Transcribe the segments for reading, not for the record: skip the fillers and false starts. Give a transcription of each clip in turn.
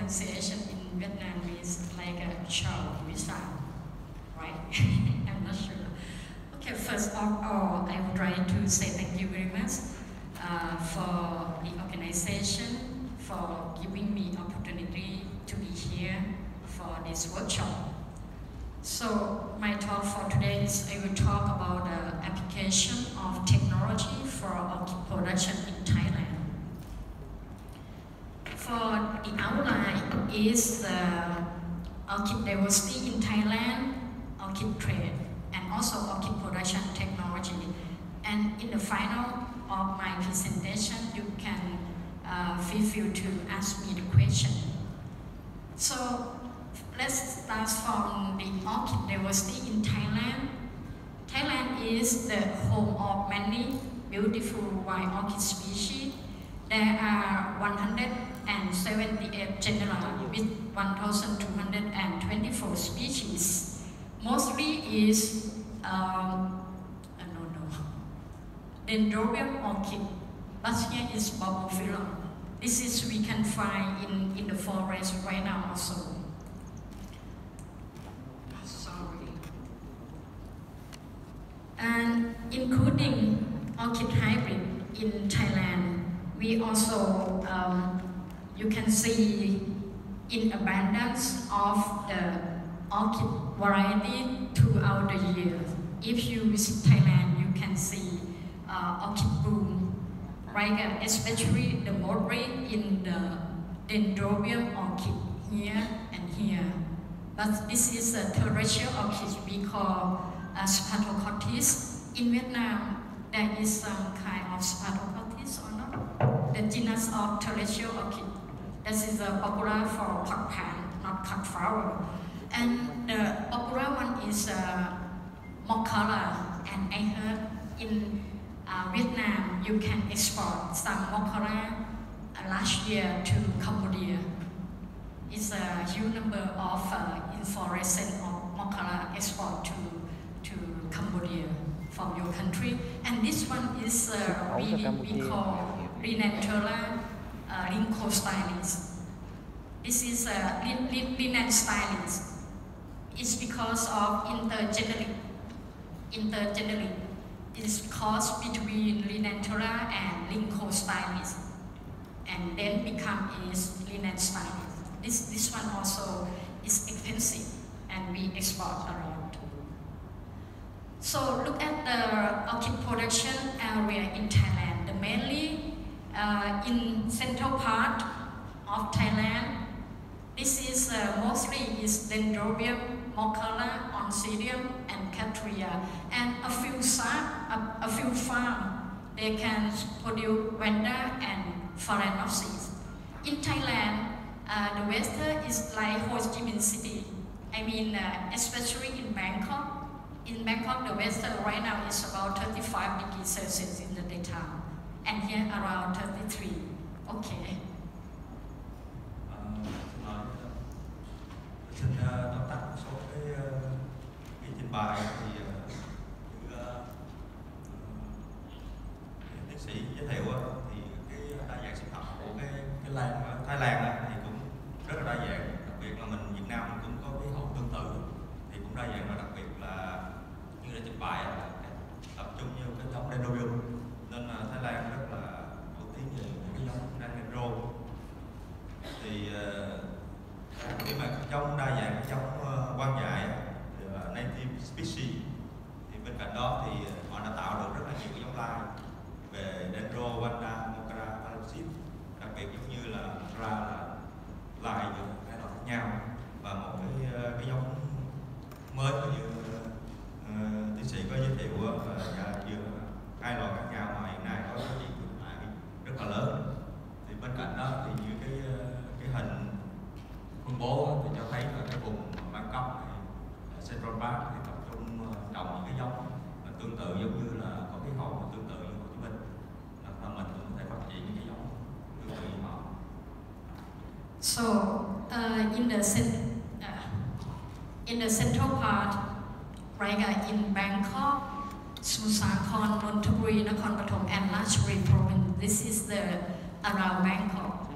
pronunciation in Vietnamese like a chow sound, right? I'm not sure. Okay, first of all, I would like to say thank you very much for the organization, for giving me opportunity to be here for this workshop. So my talk for today is I will talk about the application of technology for orchid production in Thailand. For the outline is the orchid diversity in Thailand, orchid trade, and also orchid production technology. And in the final of my presentation, you can feel free to ask me the question. So let's start from the orchid diversity in Thailand. Thailand is the home of many beautiful wild orchid species. There are 178 genera with 1,224 species. Mostly is Dendrobium orchid, but here is Barbophyllum. This is we can find in the forest right now also. Sorry. And including orchid hybrid in Thailand, we also, you can see in abundance of the orchid variety throughout the year. If you visit Thailand, you can see orchid bloom, right? Especially the moderate in the Dendrobium orchid here and here. But this is a terrestrial orchid we call Spathocotis. In Vietnam, there is some kind of Spathocotis or not? The genus of terrestrial orchid. This is popular for pot pan, not cut flower. And the popular one is Moccala. And I heard in Vietnam, you can export some Moccala last year to Cambodia. It's a huge number of inflorescence of Moccala export to Cambodia from your country. And this one is we call Linanthera leucostylis. This is Linan stylis. It's because of intergeneric. It's caused between Linanthera and leucostylis, and then become is Linan stylis. This one also is expensive, and we export around. So look at the orchid production area in Thailand. Mainly in central part of Thailand, this is mostly is Dendrobium, Moccala, Oncidium, and Patchareeya, and a few farms they can produce Vanda and Phalaenopsis. In Thailand, the weather is like Ho Chi Minh City. I mean, especially in Bangkok. In Bangkok, the weather right now is about 35 degrees Celsius in the daytime, and here around 33. Okay. Xin tóm tắt một số cái trình bày thì như tiến sĩ giới thiệu thì cái đa dạng sinh học của cái lan ở Thái Lan thì cũng rất là đa dạng, đặc biệt là mình Việt Nam mình cũng có khí hậu tương tự thì cũng đa dạng, và đặc biệt là như là trình bày tập trung như cái giống Dendrobium, nên là Thái Lan rất là nổi tiếng về cái giống Dendro. Thì khi mà trong đa dạng giống hoang dại native species thì bên cạnh đó thì họ đã tạo được rất là nhiều cái giống lai về Dendro, Vanda, Moccala, Phalaenopsis, đặc biệt giống như là ra là lai giữa hai loại khác nhau, và một cái giống mới như tiến sĩ có giới thiệu là giữa hai loại khác nhau mà hiện nay có giá trị thương mại rất là lớn. Thì bên cạnh đó thì như cái hình phân bố thì cho thấy là cái vùng Bangkok này, Central Park thì tập trung trồng những cái giống tương tự, giống như là có khí hậu tương tự như Hồ Chí Minh, là mình cũng có thể phát triển những cái giống tương tự như họ. So in the central part, right, in Bangkok, Smusakhon, Nonthaburi, Nakhon Pathom, and Ratchaburi province. This is the around Bangkok.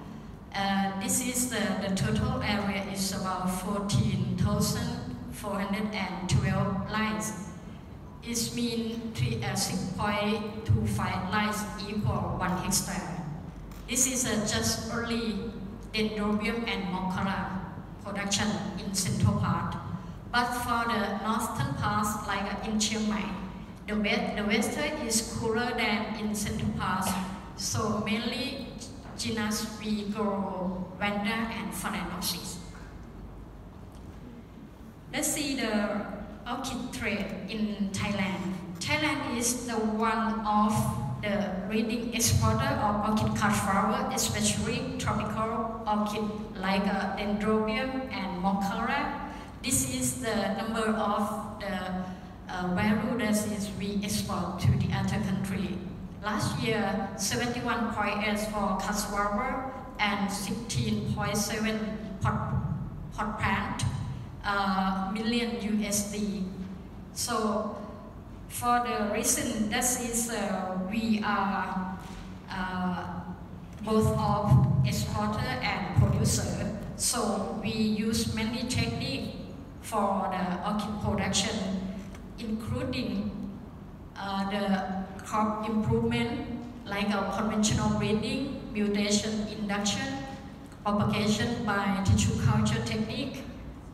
This is the total area is about 14,412 lines. It means 6.25 lines equal 1 hectare. This is just only Dendrobium and Mochara production in central part. But for the northern parts, like in Chiang Mai, the western is cooler than in central parts. So mainly genus we grow Vanda and Phalaenopsis. Let's see the orchid trade in Thailand. Thailand is the one of the leading exporter of orchid cut flower, especially tropical orchid like Dendrobium and Mochara. This is the number of the value that is we export to the other country. Last year, 71.8 for cut flower and 16.7 pot plant million USD. So for the reason that is we are both of exporter and producer, so we use many techniques for the orchid production, including the crop improvement like a conventional breeding, mutation induction, propagation by tissue culture technique,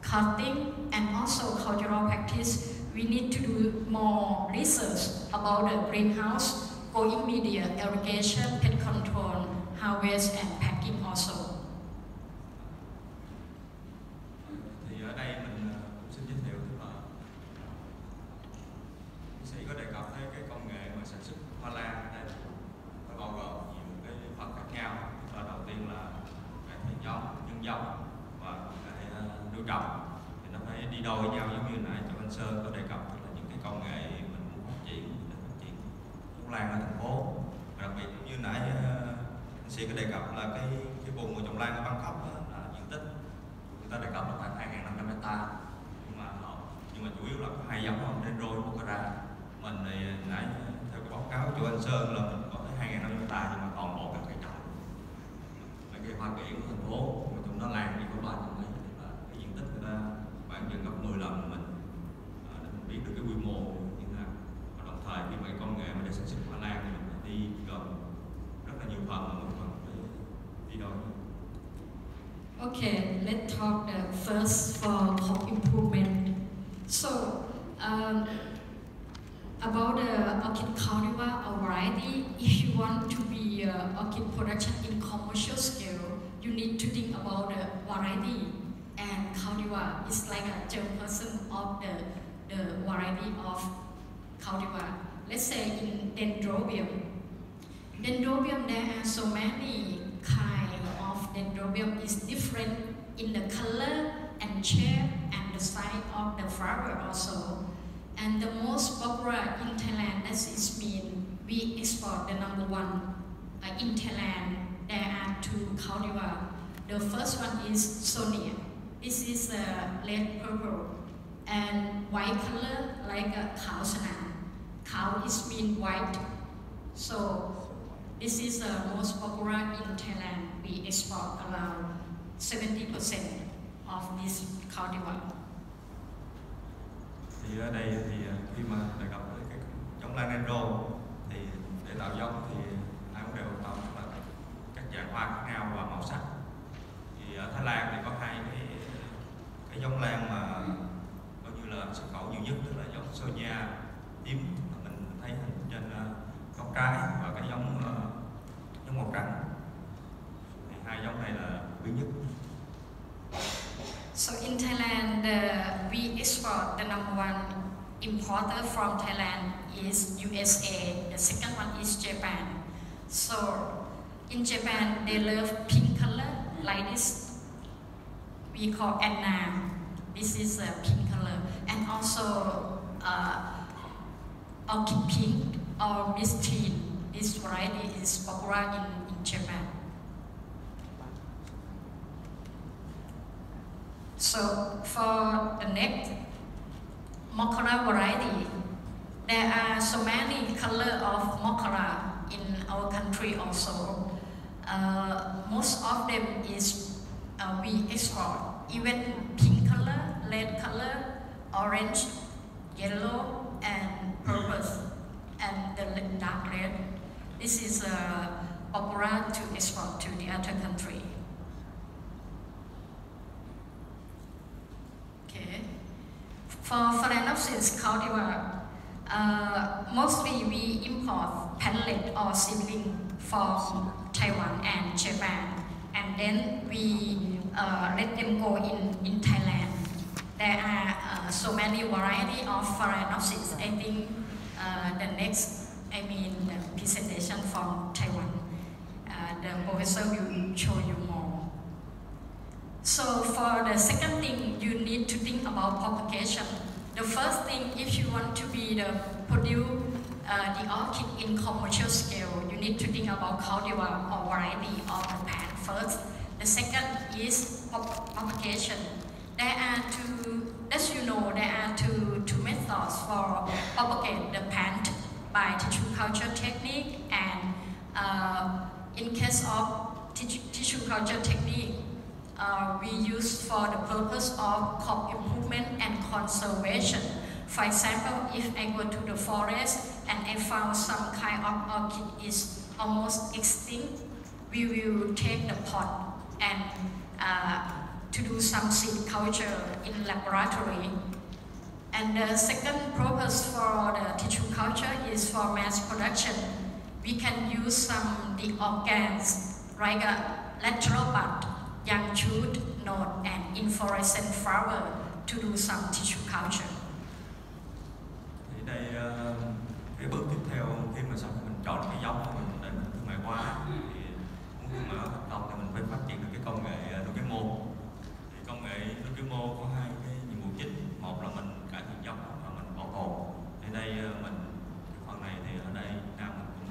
cutting, and also cultural practice. We need to do more research about the greenhouse, growing media, irrigation, pest control, harvest, and packing also. Thì ở đây mình cũng xin giới thiệu tức là bác sĩ có đề cập tới cái công nghệ mà sản xuất hoa lan ở đây, nó bao gồm nhiều cái phần khác nhau. Và đầu tiên là cái giống, nhân giống và cái nuôi trồng thì nó phải đi đôi với nhau, giống như nãy chỗ anh Sơn có đề cập, tức là những cái công nghệ mình muốn phát triển giống lan ở thành phố. Và đặc biệt như nãy anh sĩ có đề cập là cái vùng mà trồng lan ở Bangkok đó, là diện tích người ta đề cập là khoảng 2.500 hectare, nhưng mà chủ yếu là có hai giống là Dendro và Mochara. Mình thì nãy theo cái báo cáo của anh Sơn là mình có tới 2.500 hectare, nhưng mà toàn bộ các cây trồng là cây hoa kiển của thành phố, mà chúng nó lan chỉ có 300 mấy, là cái diện tích người ta khoảng chừng gấp 10 lần của mình, để mình biết được cái quy mô như thế nào. Và đồng thời khi mà cái công nghệ mà để sản xuất hoa lan thì mình phải đi gồm rất là nhiều phần, mà một phần phải đi đôi. Okay, let's talk first for crop improvement. So, about the orchid cultivar or variety, if you want to be orchid production in commercial scale, you need to think about the variety, and cultivar is like a germ person of the variety of cultivar. Let's say in Dendrobium. Dendrobium, there are so many kinds of Dendrobium is different in the color and shape and the size of the flower also. And the most popular in Thailand, that is mean we export the number one. In Thailand, there are two cultivar. The first one is Sonia. This is red purple and white color like a Thảo Sanan. Thảo is mean white. So this is the most popular in Thailand. We export around 70% of this cultivar. Thì ở đây thì khi mà đề cập tới cái giống lan Dendro thì để tạo giống thì ai cũng đều tạo là các dạng hoa khác nhau và màu sắc. Thì ở Thái Lan thì có hai cái giống lan mà coi như là xuất khẩu nhiều nhất, tức là giống Sonia tím mình thấy trên góc trái, và cái giống màu trắng. Thì hai giống này là quý nhất. So in Thailand, we export the number one importer from Thailand is USA. The second one is Japan. So in Japan, they love pink color like this. We call Anna. This is a pink color, and also orchid pink or misty. This variety is popular in Japan. So for the next Mochara variety, there are so many colors of Mochara in our country also. most of them is we export. Even pink color, red color, orange, yellow, and purple, and the dark red. This is popular to export to the other country. Okay. For Phalaenopsis cultivar, mostly we import pallet or seedling from Taiwan and Japan, and then we let them go in Thailand. There are so many variety of Phalaenopsis. I think the next, the presentation from Taiwan, the professor will show you more. So for the second thing, you need to think about propagation. The first thing, if you want to be the produce the orchid in commercial scale, you need to think about cultivar or variety of the plant first. The second is propagation. There are as you know, there are two methods for propagate the plant by tissue culture technique, and in case of tissue culture technique, we use for the purpose of crop improvement and conservation. For example, if I go to the forest and I found some kind of orchid is almost extinct, we will take the pot and to do some seed culture in laboratory. And the second purpose for the tissue culture is for mass production. We can use some the organs like a lateral bud, young shoot, node, and inflorescent flower to do some tissue culture. Thì đây cái bước tiếp theo khi mà sau khi mình chọn cái giống của mình để mình thương mại hóa, thì muốn thương mại hóa thành công thì mình phải phát triển được cái công nghệ nuôi cái mô. Thì công nghệ nuôi cái mô có hai cái nhiệm vụ chính, một là mình cải thiện giống và mình bảo tồn. Thì đây mình cái phần này thì ở đây Việt Nam mình cũng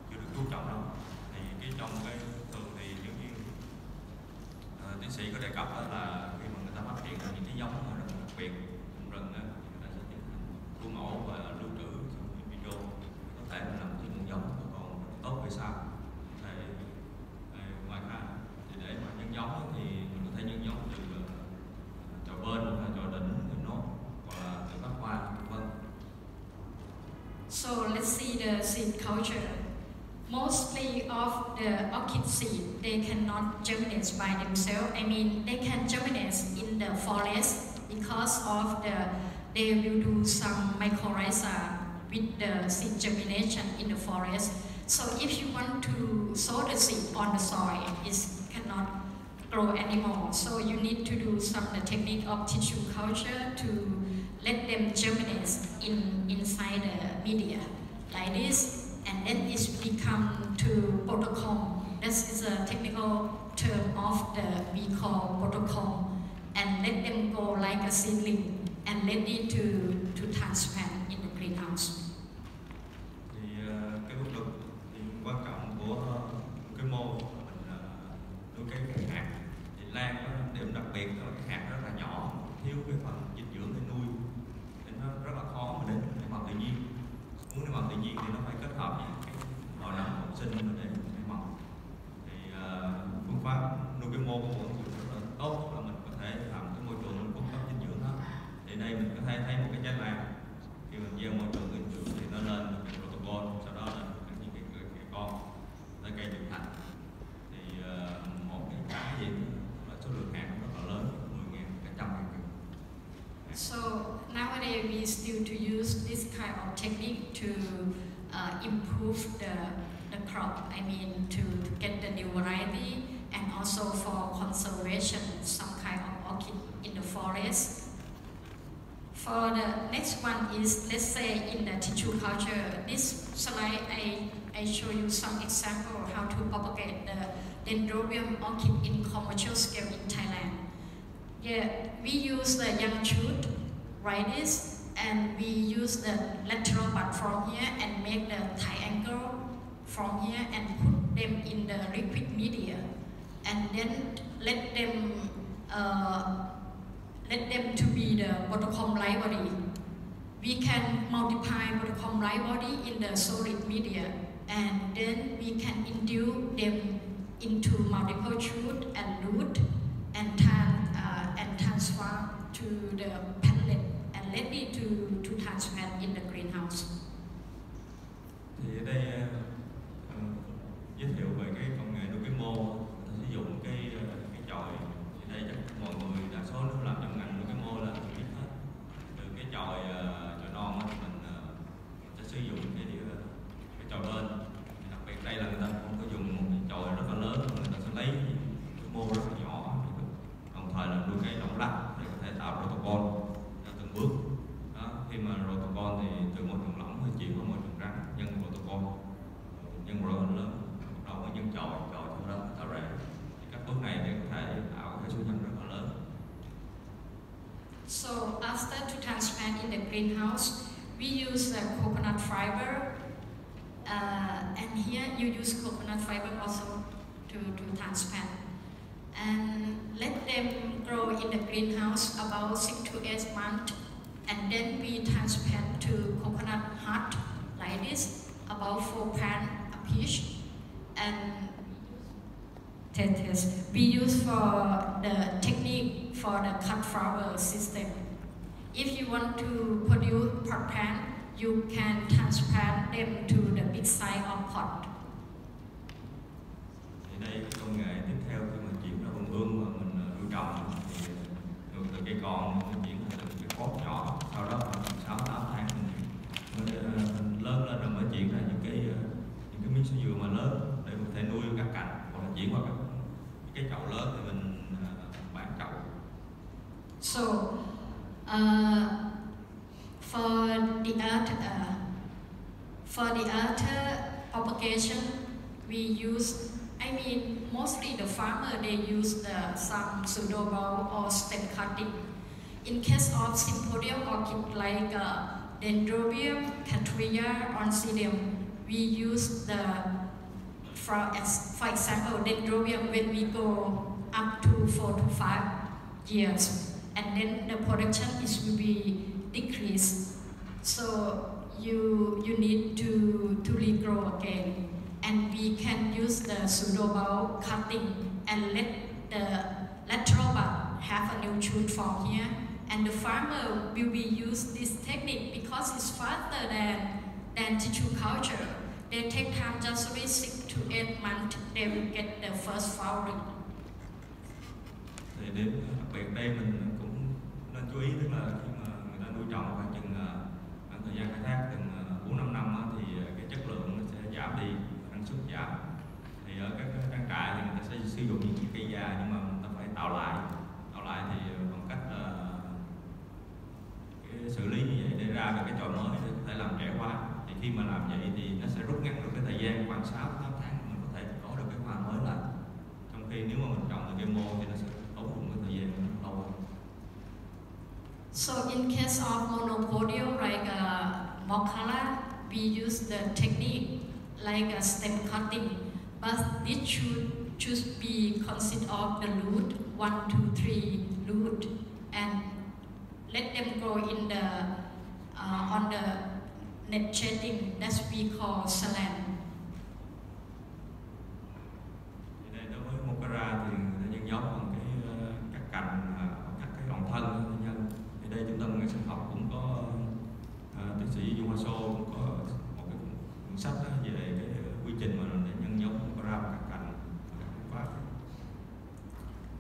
chưa được chú trọng đâu. Thì cái trong cái thường thì giống như tiến sĩ có đề cập đó là khi mà người ta phát triển những cái giống mà rất đặc biệt trong rừng á, người ta sẽ tiến hành thu mẫu và lưu trữ trong in vitro, có thể là làm cái nguồn giống còn tốt về sau. Ngoài ra thì để mà nhân giống thì mình có thể nhân giống từ trò bên hoặc là trò đỉnh, từ nốt hoặc là từ bát hoa, vân. So let's see the seed culture. Mostly of the orchid seed, they cannot germinate by themselves. They can germinate in the forest because of they will do some mycorrhiza with the seed germination in the forest. So if you want to sow the seed on the soil, it cannot grow anymore. So you need to do the technique of tissue culture to let them germinate inside the media, like this. And then it's become to protocol. This is a technical term of we call protocol. And let them go like a seedling and ready to transplant in the greenhouse. Thì cái bước cực thì quan trọng của cái mô mình nuôi cái hạt. Thì lan có điểm đặc biệt là cái hạt rất là nhỏ, thiếu cái phần dinh dưỡng để nuôi, nên nó rất là khó mà đến để mọc tự nhiên. Muốn để mọc tự nhiên thì nó phải kết hợp những cái lò nấm cộng sinh để mọc. Thì phương pháp nuôi cái mô của mình cũng rất là tốt, là mình có thể làm cái môi trường mình cung cấp dinh dưỡng đó. Thì đây mình có thể thấy một cái trái lan, khi mình gieo môi trường dinh dưỡng thì nó lên một cái protocol, sau đó lên những cái con tới cây trưởng thành. Thì một cái trái gì là số lượng hạt rất là lớn, 10.000, cả 100.000. So nowadays we still to use this kind of technique to improve the crop. To get the new variety, and also for conservation, some kind of orchid in the forest. For the next one is, let's say in the tissue culture. This slide I show you some example how to propagate the dendrobium orchid in commercial scale in Thailand. Yeah, we use the young shoot, right this, and we use the lateral bud from here and make the triangle from here and put them in the liquid media, and then let them to be the bottom light body. We can multiply bottom light body in the solid media, and then we can induce them into multiple shoot and root and transfer to the pallet and ready to transplant in the greenhouse. Thì ở đây giới thiệu về cái công nghệ nuôi cây mô, sử dụng cái chòi. Thì đây chắc mọi người đa số nếu làm trong ngành nuôi cây mô là biết hết. Từ cái chòi non thì mình sẽ sử dụng cái chòi bên. Đặc biệt đây là người ta không có dùng một cái chòi rất là lớn, người ta sẽ lấy cái mô rất là nhỏ. Đồng thời là nuôi cây động lắc để có thể tạo protocol theo từng bước. Đó, khi mà protocol thì từ môi trường lỏng thì chuyển qua môi trường rắn, nhân protocol, nhân rất là lớn, bắt đầu với nhân chòi cho đó tạo ra. Thì các bước này thì có thể tạo cái số nhân rất là lớn. So after to transplant in the greenhouse, we use the coconut fiber, and here you use coconut fiber also to transplant. And let them grow in the greenhouse about 6 to 8 months, and then we transplant to coconut hut like this, about 4 plants apiece, and we use for the technique for the cut flower system. If you want to produce pot plant, you can transplant them to the big size of pot. Thì đây cái công nghệ tiếp theo khi mình chuyển ra vườn ươm mà mình nuôi trồng thì thường từ cây con mình chuyển ra từ cái pot nhỏ, sau đó khoảng 6-8 tháng mình lớn lên rồi mới chuyển ra những cái miếng sữa dừa mà lớn để mình có thể nuôi các cành, hoặc là chuyển qua cái chậu lớn thì mình bán chậu. So for the other propagation, we use, mostly the farmer, they use some pseudobulb or stem cutting. In case of sympodium orchid like Dendrobium, Patchareeya Boonkorkaew, we use for example, Dendrobium, when we go up to 4 to 5 years, and then the production will be decreased. So you need to regrow again, and we can use the pseudobulb cutting and let the lateral bud have a new shoot from here, and the farmer will be use this technique because it's faster than tissue culture. They take time, just 6 to 8 months, they will get the first flowering. Thì điểm đặc biệt đây mình cũng nên chú ý, tức là khi mà người ta nuôi trồng khoảng chừng thời gian khai thác từng 4-5 năm thì cái chất lượng nó sẽ giảm đi, năng suất giảm. Thì ở các trang trại thì người ta sẽ sử dụng những cây già, nhưng mà người ta phải tạo lại thì bằng cách cái xử lý như vậy để ra được cái chồi mới để có thể làm trẻ hoa. Thì khi mà làm vậy thì nó sẽ rút ngắn được cái thời gian khoảng 6-8 tháng mình có thể có được cái hoa mới lại. Trong khi nếu mà mình trồng từ cây mô thì nó sẽ tốn một cái thời gian lâu hơn. So in case of monopodial like Mokala, we use the technique like a stem cutting, but this should be consist of the root, 1 to 3 root, and let them grow in on the net shading that we call saline. Đây đối với Mocara thì người ta nhân giống bằng các cành, các cái đoạn thân nhân. Thì đây trung tâm nghệ sinh học cũng có tiến sĩ Du Hoa Sô cũng có một cái cuốn sách về cái quy trình mà để nhân giống Mocara bằng các cành, các phát.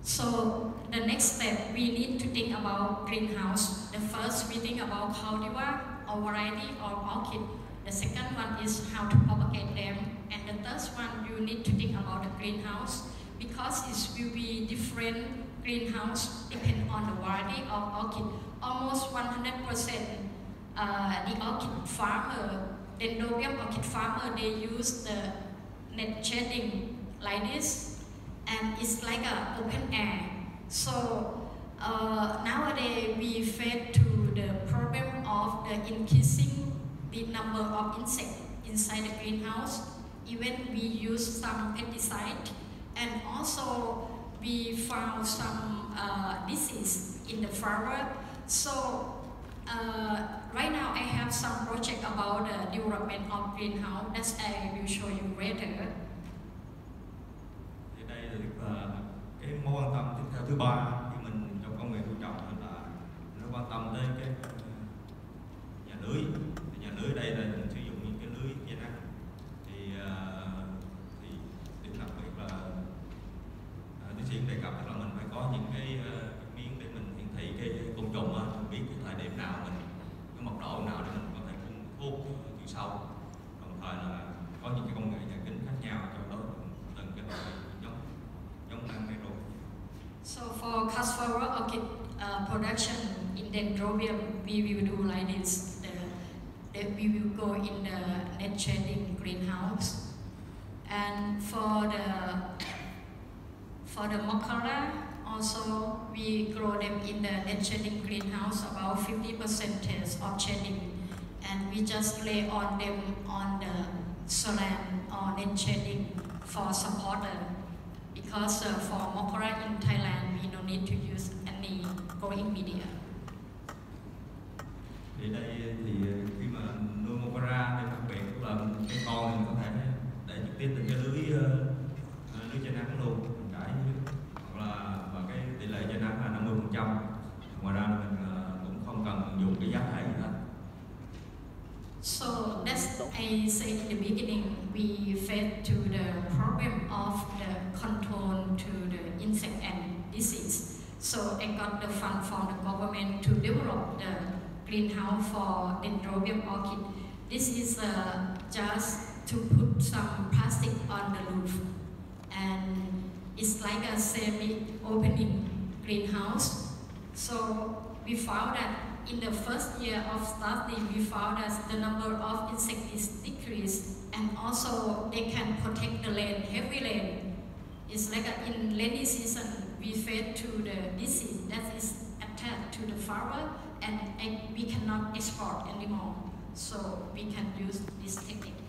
So the next step, we need to think about greenhouse. The first, we think about cultivar or variety or orchid. The second one is how to propagate them. And the third one, you need to think about the greenhouse, because it will be different greenhouse depending on the variety of orchid. Almost 100% the orchid farmer, Dendrobium orchid farmer, they use the net shading like this, and it's like an open air. So nowadays we face to the problem of the increasing the number of insects inside the greenhouse. Even we use some pesticide, and also we found some disease in the flower. So right now I have some project about the development of greenhouse that I will show you later. quan tâm tiếp theo thứ ba thì mình trong công nghệ nuôi trồng là nó quan tâm tới cái nhà lưới. Thì nhà lưới đây là mình sử dụng những cái lưới dây nắng. Thì điểm đặc biệt là tiến sĩ đề cập là mình phải có những cái miếng để mình hiển thị cái côn trùng á, mình biết cái thời điểm nào mình cái mật độ nào để mình có thể phun thuốc trừ sâu. Đồng thời là có những cái công nghệ nhà kính khác nhau cho đối từng cái loại giống năng này rồi. So for Kasetsart orchid production in Dendrobium, we will do like this. We will go in the net shading greenhouse, and for the mochara also we grow them in the net shading greenhouse, about 50% of shading, and we just lay on them on the solar or net shading for supporter. Because for mochara in Thailand, we don't need to use any growing media. Thì đây thì khi mà nuôi mochara thì đặc biệt là cái con mình có thể để trực tiếp trên cái lưới che nắng luôn, mình trải hoặc là và cái tỷ lệ che nắng là 50%. Ngoài ra mình cũng không cần dùng cái giá thể gì hết. So that's I said in the beginning, we fed to the problem of the control to the insect and disease. So I got the fund from the government to develop the greenhouse for Dendrobium orchid. This is just to put some plastic on the roof, and it's like a semi-opening greenhouse. So we found that in the first year of study, we found that the number of insects decreased, and also they can protect the land, heavy land. It's like in rainy season, we fed to the disease that is attached to the flower, and we cannot export anymore. So we can use this technique.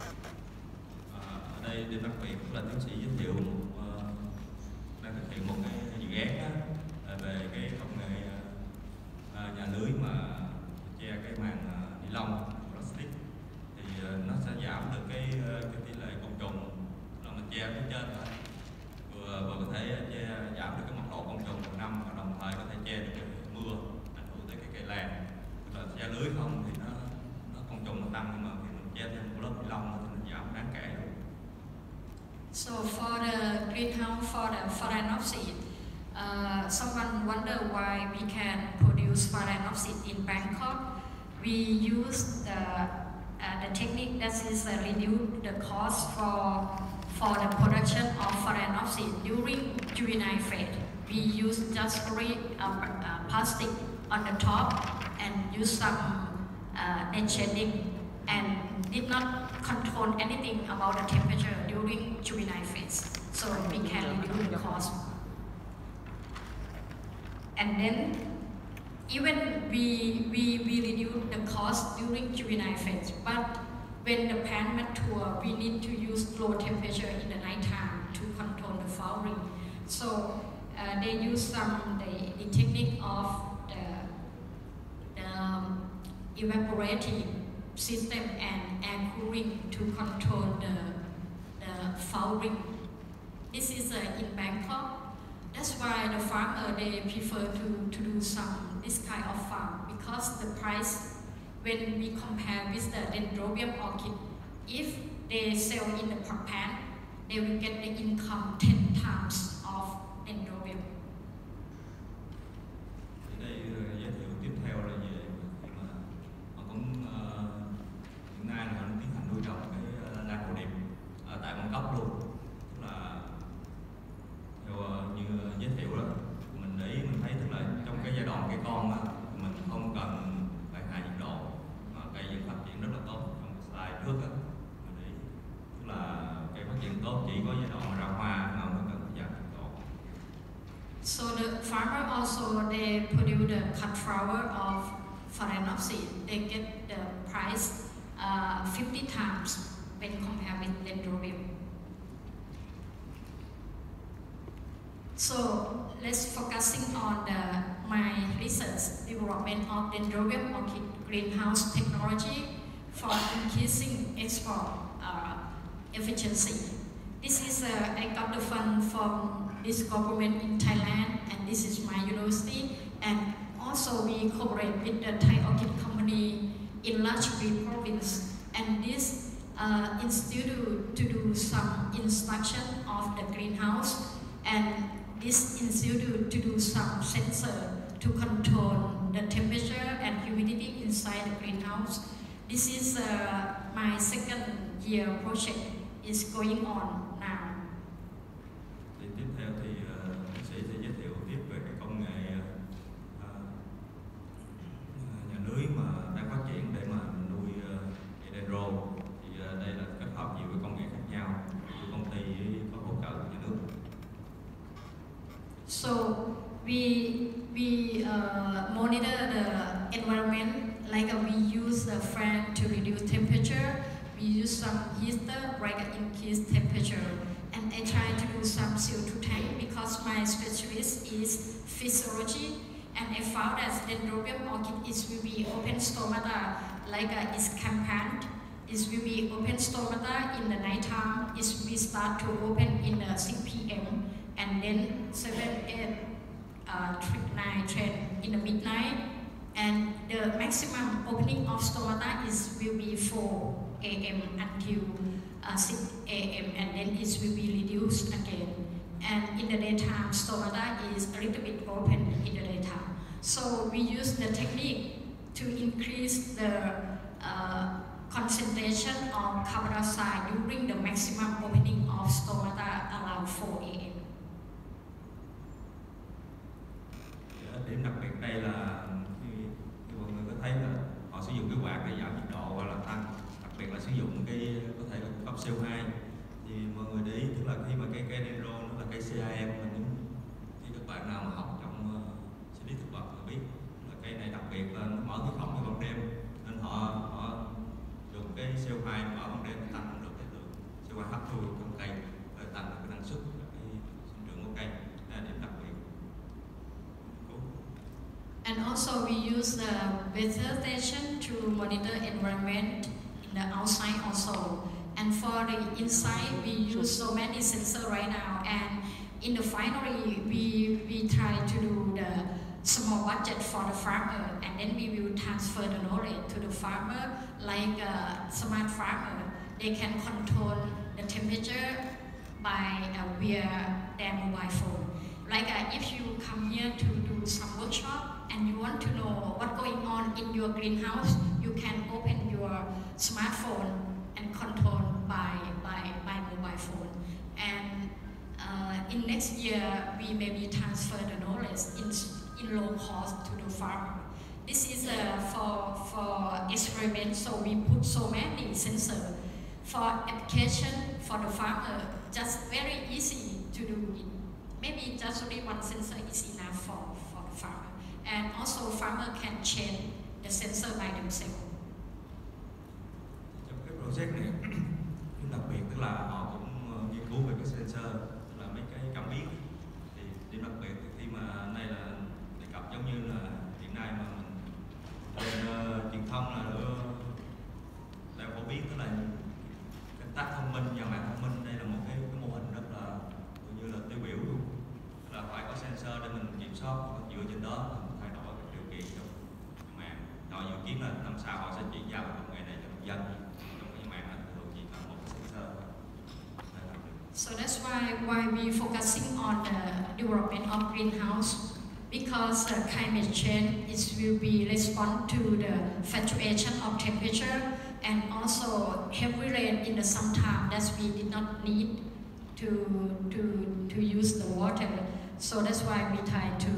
Ở đây điểm đặc biệt là tiến sĩ giới thiệu đang thực hiện một cái dự án về cái công nghệ nhà lưới mà che cái màng ni lông plastic, thì nó sẽ giảm được cái tỷ lệ côn trùng là mình che phía trên thôi, vừa có thể giảm được cái mật độ côn trùng một năm, và đồng thời có thể che được cái mưa ảnh hưởng tới cái cây lan. Và che lưới không thì nó côn trùng nó tăng, nhưng mà khi mình che thêm một lớp ni lông thì nó giảm đáng kể. So for the greenhouse for the Phalaenopsis, someone wonder why we can produce Phalaenopsis in Bangkok. We use the technique that is reduce the cost for the production of Phalaenopsis during juvenile phase. We use just plastic on the top and use some net shading, and did not control anything about the temperature during juvenile phase, so we can reduce the cost. And then even we reduce the cost during juvenile phase, but when the plant mature, we need to use low temperature in the night time to control the flowering. So they use the technique of the evaporating system and air cooling to control the flowering. This is in Bangkok. That's why the farmer they prefer to do this kind of farm, because the price when we compare with the Dendrobium orchid, if they sell in the plant, they will get the income 10 times of Dendrobium. Đây giới thiệu tiếp theo là về khi mà họ cũng hiện nay là họ tiến hành nuôi trồng cái lan hồ điệp tại Bangkok luôn. Tức là theo như giới thiệu đó, mình để ý mình thấy tức là trong cái giai đoạn cây con á, mình không cần phải hạ nhiệt độ mà cây vẫn phát triển rất là tốt. Trong cái slide trước á, mình để ý tức là cây phát triển tốt chỉ có giai đoạn mà ra hoa mà mới cần giảm nhiệt độ. So the farmer also they produce the cut flower of Phalaenopsis. They get the price 50 times when compared with Dendrobium. So let's focusing on my research development of Dendrobium orchid greenhouse technology for increasing export efficiency. This is I got the fund from this government in Thailand, and this is my university. And also we cooperate with the Thai Orchid Company in Lachri province. And this institute to do some instruction of the greenhouse, and this institute to do some sensor to control the temperature and humidity inside the greenhouse. This is my second year project is going on now. Thì tiếp theo thì bác sĩ sẽ giới thiệu tiếp về cái công nghệ nhà lưới mà đang phát triển để mà nuôi nghệ dendro. Thì đây là kết hợp nhiều cái công nghệ khác nhau của công ty có hỗ trợ của nhà nước. So we monitor the environment, like we use a fan to reduce temperature. We use some heater, like increase temperature. And I try to do some CO2 tank because my specialist is physiology. And I found that dendrobium orchid is will be open stomata, like it's campant. It will be open stomata in the night time. It will start to open in the 6 p.m. and then 7, 8, 9, 10 in the midnight. And the maximum opening of stomata will be 4 a.m. until 6 a.m. and then it will be reduced again. And in the daytime, stomata is a little bit open in the daytime. So we use the technique to increase the concentration of carbon dioxide during the maximum opening of stomata around 4 a.m. Điểm đặc biệt đây là khi mọi người có thấy là họ sử dụng cái quạt để giảm nhiệt độ hoặc là tăng, đặc biệt là sử dụng cái có thể là cung cấp CO2. Thì mọi người để ý tức là khi mà cái cây dendro nó là cây CAM, thì các bạn nào mà học trong xử lý thực vật là biết là cây này đặc biệt là nó mở cái khổng vào ban đêm, nên họ dùng cái CO2 mở ban đêm để tăng được cái lượng CO2 hấp thu trong cây, để tăng được cái năng suất và cái sinh trưởng của cây. Đây là điểm đặc biệt. And also we use the weather station to monitor environment in the outside also. And for the inside, we use so many sensors right now. And in the finally, we try to do the small budget for the farmer, and then we will transfer the knowledge to the farmer, like a smart farmer. They can control the temperature by via their mobile phone. Like if you come here to do some workshop and you want to know what's going on in your greenhouse, you can open your smartphone and control by mobile phone. And in next year, we maybe transfer the knowledge in low cost to the farmer. This is for experiment, so we put so many sensors. For application for the farmer, just very easy to do it. Maybe just only one sensor is enough for the farmer. And also farmer can change the sensor by themselves. Trong cái project này, đặc biệt tức là họ cũng nghiên cứu về cái sensor, là mấy cái cảm biến. Thì điểm đặc biệt thì khi mà này là đề cập giống như là hiện nay mà mình lên truyền thông là đang phổ biến, tức là canh tác thông minh, nhà mạng thông minh. Đây là một cái mô hình rất là như là tiêu biểu luôn. Tức là phải có sensor để mình kiểm soát, dựa trên đó mình thay đổi các điều kiện trong mạng. Họ dự kiến là năm sau họ sẽ chuyển giao công nghệ này cho người dân. Trong cái mạng là thường chỉ cần một sensor. So that's why we focusing on the development of greenhouse, because climate change will be respond to the fluctuation of temperature and also heavy rain in the summertime that we did not need to use the water. So that's why we try to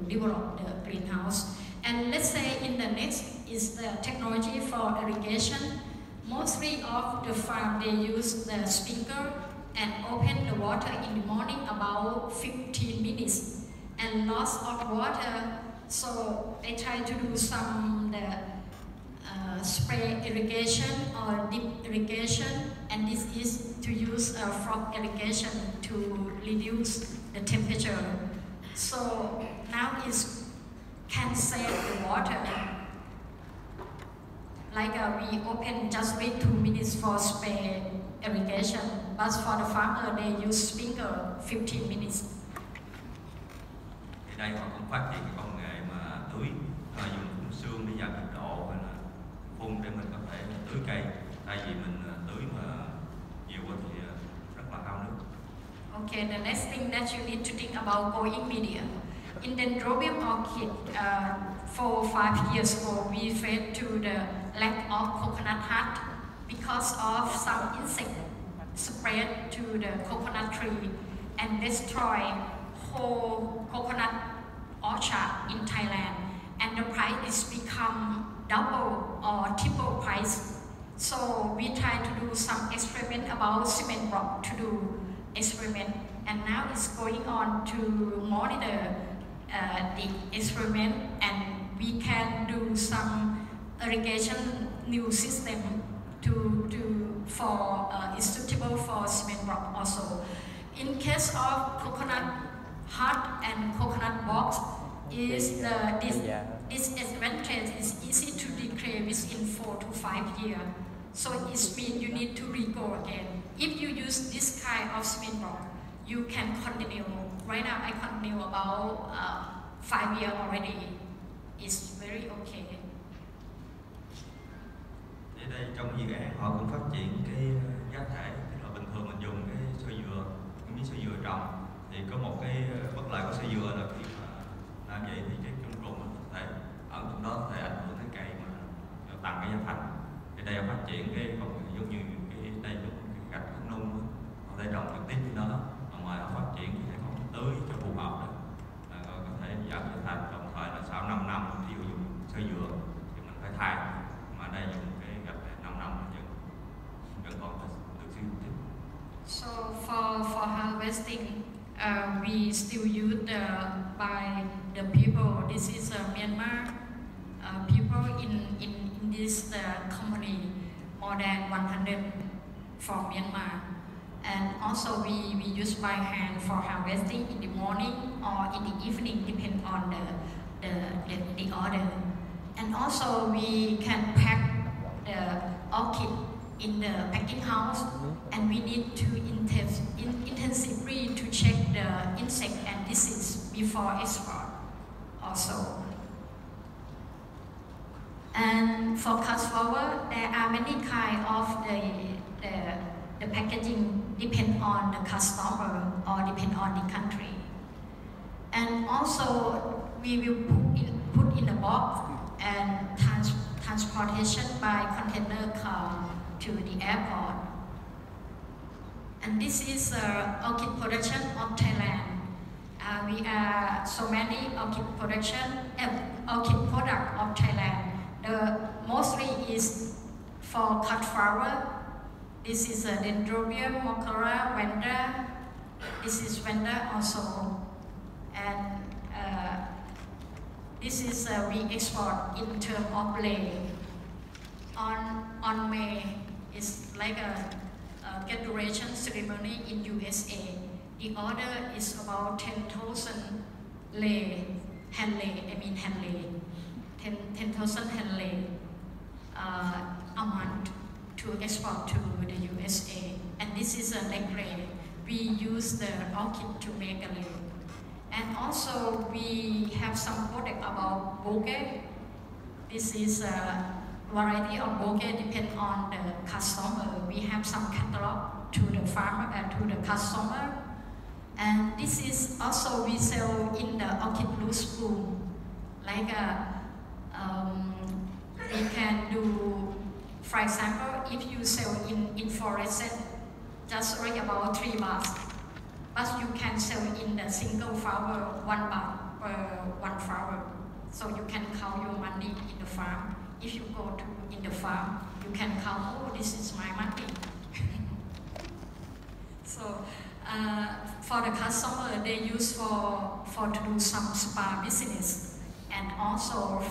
develop the greenhouse. And let's say in the next is the technology for irrigation. Mostly of the farm they use the sprinkler and open the water in the morning about 15 minutes and loss of water. So they try to do some spray irrigation or deep irrigation, and this is to use frog irrigation to reduce the temperature. So now it can save the water. Like we open just wait 2 minutes for spray irrigation, but for the farmer they use sprinkler 15 minutes. Thì đây họ cũng phát triển cái công nghệ mà tưới, dùng phun sương để giảm nhiệt độ hay là phun để mình có thể tưới cây, thay vì mình tưới mà nhiều quá thì rất là hao nước. Okay, the next thing that you need to think about growing media. In Dendrobium orchid, 4 or 5 years ago, we faced to the lack of coconut heart because of some insect spread to the coconut tree and destroy whole coconut orchard in Thailand, and the price is become double or triple price. So we try to do some experiment about cement rock to do experiment, and now it's going on to monitor the experiment, and we can do some irrigation new system for it's suitable for cement rock also. In case of coconut heart and coconut box, is this disadvantage is easy to decay within 4 to 5 years. So it means you need to regrow again. If you use this kind of cement rock, you can continue. Right now I continue about 5 years already. It's very okay. Ở đây trong dự án họ cũng phát triển cái giá thể, tức là bình thường mình dùng cái sợi dừa, cái miếng sợi dừa trồng thì có một cái bất lợi của sợi dừa là khi mà làm vậy thì cái côn trùng nó có thể ở trong đó có thể ảnh hưởng đến cây mà tăng cái giá thành. Thì đây họ phát triển cái công nghệ giống như cái đây dùng cái gạch không nung, họ thể trồng trực tiếp trên đó, ngoài họ phát triển cái hệ thống tưới cho phù hợp đó, có thể giảm giá thành, đồng thời là sau 5 năm ví dụ dùng sợi dừa thì mình phải thay, mà đây dùng cái gạch này 5 năm vẫn còn được sử dụng tiếp. So for harvesting, we still use by the people. This is Myanmar people in this company, more than 100 from Myanmar, and also we use by hand for harvesting in the morning or in the evening, depend on the order. And also we can pack the orchid in the packing house, and we need to intensively to check the insect and disease before export also. And for cauliflower, there are many kinds of the packaging, depend on the customer or depend on the country. And also we will put in a box and transportation by container car to the airport. And this is Orchid Production of Thailand. We are so many orchid product of Thailand. The mostly is for cut flower. This is a Dendrobium Boonkorkaew vanda. This is vanda also, and this is we export in terms of lay. On May, it's like a graduation ceremony in USA. The order is about 10,000 lei, hand lei, 10,000 hand lei a month to export to the USA. And this is a leg lei. We use the orchid to make a lei. And also we have some product about bouquet. This is a variety of bouquet depend on the customer. We have some catalog to the farmer to the customer. And this is also we sell in the orchid loose bloom. Like we can do, for example, if you sell in fluorescent, just like about 3 baht. But you can sell in the single flower 1 baht per 1 flower. So you can count your money in the farm. If you go to in the farm, you can count, oh, this is my money. So for the customer, they use for to do some spa business, and also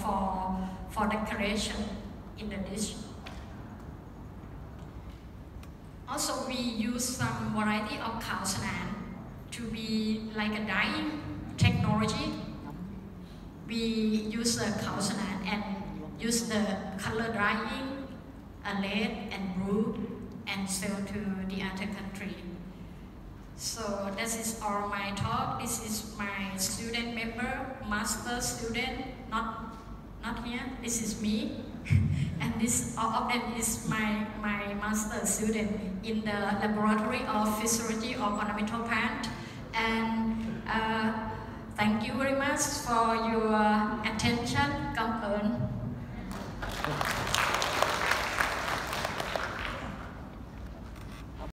for decoration in the dish. Also, we use some variety of Kasetsart to be like a dyeing technology. We use the Kasetsart and use the color dyeing, red and blue, and sell to the other country. So this is all my talk. This is my student member, master student, not here. This is me, and this all of them is my master student in the laboratory of physiology of ornamental plant. And thank you very much for your attention.